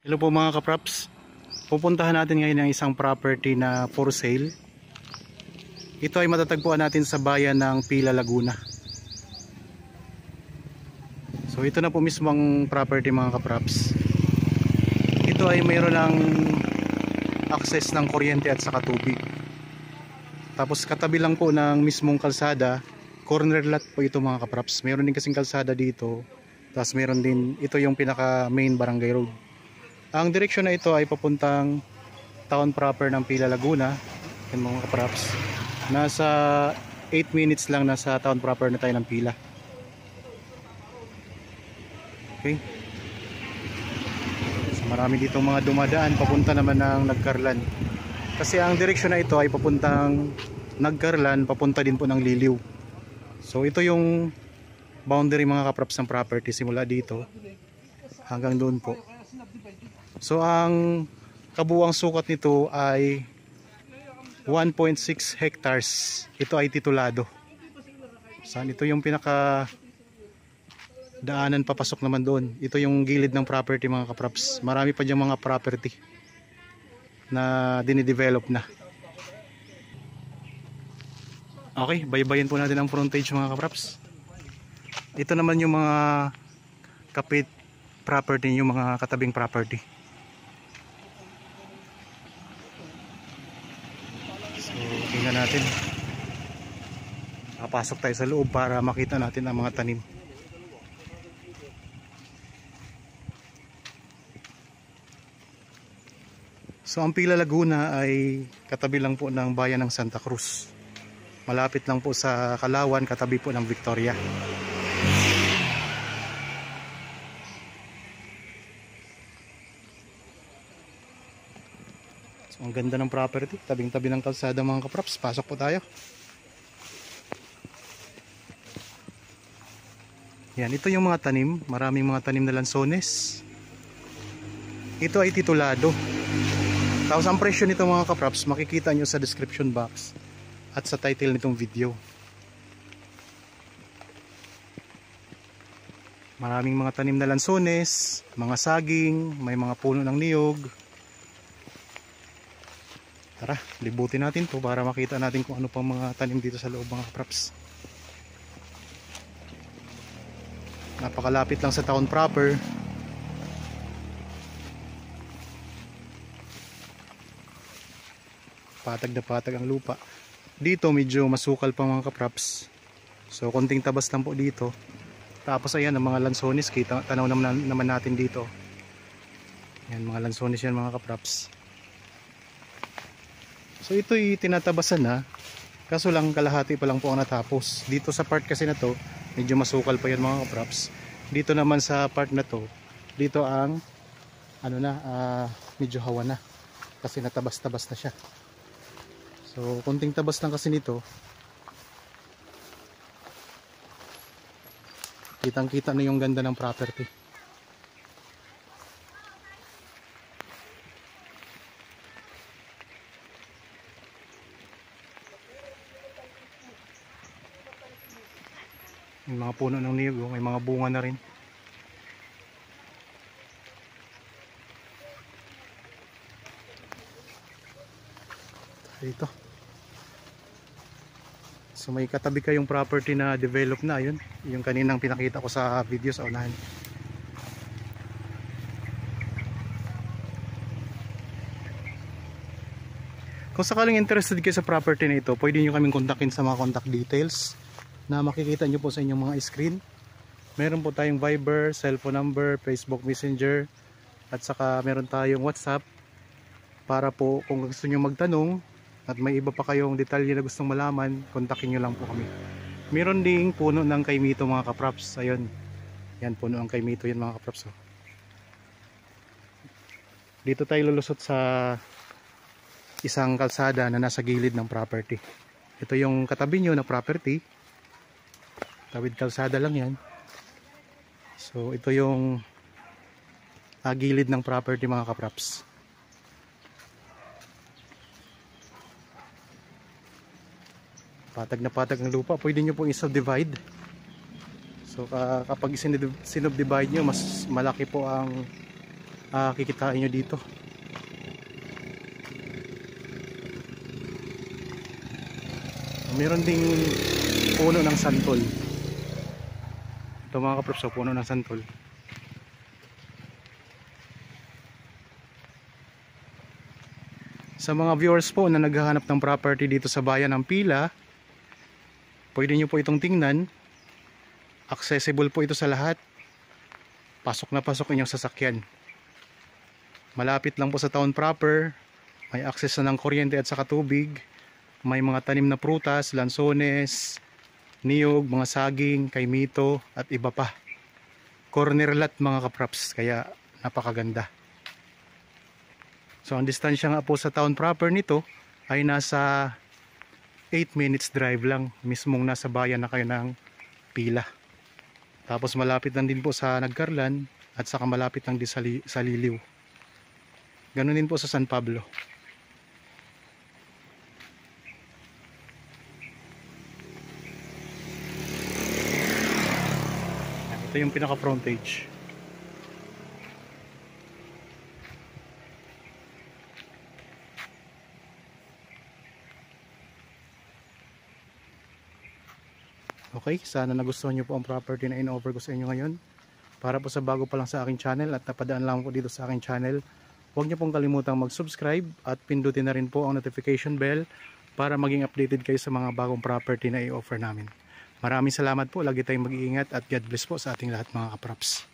Hello po mga kapraps. Pupuntahan natin ngayon ang isang property na for sale. Ito ay matatagpuan natin sa bayan ng Pila, Laguna. So ito na po mismo ang property mga kapraps. Ito ay mayroon ng access ng kuryente at saka tubig. Tapos katabi lang po ng mismong kalsada, corner lot po ito mga kapraps. Mayroon din kasing kalsada dito. Tapos mayroon din, ito yung pinaka main barangay road. Ang direksyon na ito ay papuntang town proper ng Pila, Laguna. Yan mga kapraps. Nasa 8 minutes lang nasa town proper na tayo ng Pila. Okay. So marami ditong mga dumadaan papunta naman ng Nagcarlan. Kasi ang direksyon na ito ay papuntang Nagcarlan, papunta din po ng Liliw. So ito yung boundary mga kapraps ng property simula dito hanggang doon po. So ang kabuuang sukat nito ay 1.6 hectares. Ito ay titulado. Saan ito yung pinaka daanan papasok naman doon. Ito yung gilid ng property mga kapraps. Marami pa diyang mga property na dinidevelop na. Okay, baybayin po natin ang frontage mga kapraps. Ito naman yung mga kapit property, yung mga katabing property. Tingnan natin. Papasok tayo sa loob para makita natin ang mga tanim. So ang Pila, Laguna ay katabi lang po ng bayan ng Santa Cruz. Malapit lang po sa Kalawan, katabi po ng Victoria. Ang ganda ng property, tabing-tabi ng kalsada mga kapraps. Pasok po tayo. Yan, ito yung mga tanim. Maraming mga tanim na lansones. Ito ay titulado. Tapos ang presyo nito mga kapraps, makikita nyo sa description box at sa title nitong video. Maraming mga tanim na lansones, mga saging, may mga puno ng niyog. Tara, libutin natin to para makita natin kung ano pang mga tanim dito sa loob mga kapraps. Napakalapit lang sa town proper. Patag na patag ang lupa. Dito medyo masukal pa mga kapraps. So konting tabas lang po dito. Tapos ayan ang mga lansones, kita tanaw naman natin dito. Yan mga lansones yan mga kapraps. So ito'y tinatabasan na, kaso lang kalahati pa lang po ang natapos. Dito sa part kasi na to, medyo masukal pa yan mga kapraps. Dito naman sa part na to, dito ang medyo hawa na. Kasi natabas-tabas na siya. So konting tabas lang kasi nito. Kitang-kita na yung ganda ng property. May mga puno ng niyog, may mga bunga na rin. Dito. So may katabi kayong property na develop na, yun. Yung kaninang pinakita ko sa video sa unahan. Kung sakaling interested kayo sa property na ito, pwede nyo kaming kontakin sa mga contact details na makikita nyo po sa inyong mga screen. Meron po tayong Viber, cellphone number, Facebook Messenger, at saka meron tayong WhatsApp para po kung gusto nyo magtanong at may iba pa kayong detalye na gustong malaman, kontakin nyo lang po kami. Meron ding puno ng kaimito mga kapraps. Ayun, yan puno ng kaimito yan mga kapraps. Dito tayo lulusot sa isang kalsada na nasa gilid ng property. Ito yung katabi nyo na property. Tawid kalsada lang yan. So ito yung gilid ng property mga kapraps. Patag na patag ang lupa. Pwede nyo pong i-subdivide. So kapag sinubdivide nyo, mas malaki po ang kikitain nyo dito. Meron ding puno ng santol. Ito mga kaprops, so puno ng santol. Sa mga viewers po na naghahanap ng property dito sa bayan ng Pila, pwede nyo po itong tingnan. Accessible po ito sa lahat. Pasok na pasok inyong sasakyan. Malapit lang po sa town proper. May access na ng kuryente at saka tubig. May mga tanim na prutas, lansones, niyog, mga saging, kaimito at iba pa. Corner lot mga kaprops, kaya napakaganda. So ang distansya nga po sa town proper nito ay nasa 8 minutes drive lang, mismong nasa bayan na kayo ng Pila. Tapos malapit lang din po sa Nagcarlan at saka malapit lang din sa Liliw. Ganun din po sa San Pablo. Ito yung pinaka frontage. Okay, sana nagustuhan nyo po ang property na in-offer ko sa inyo ngayon. Para po sa bago pa lang sa aking channel at napadaan lang po dito sa aking channel, huwag nyo pong kalimutang mag-subscribe at pindutin na rin po ang notification bell para maging updated kayo sa mga bagong property na i-offer namin. Maraming salamat po, lagi tayong mag-iingat at God bless po sa ating lahat mga kaprops.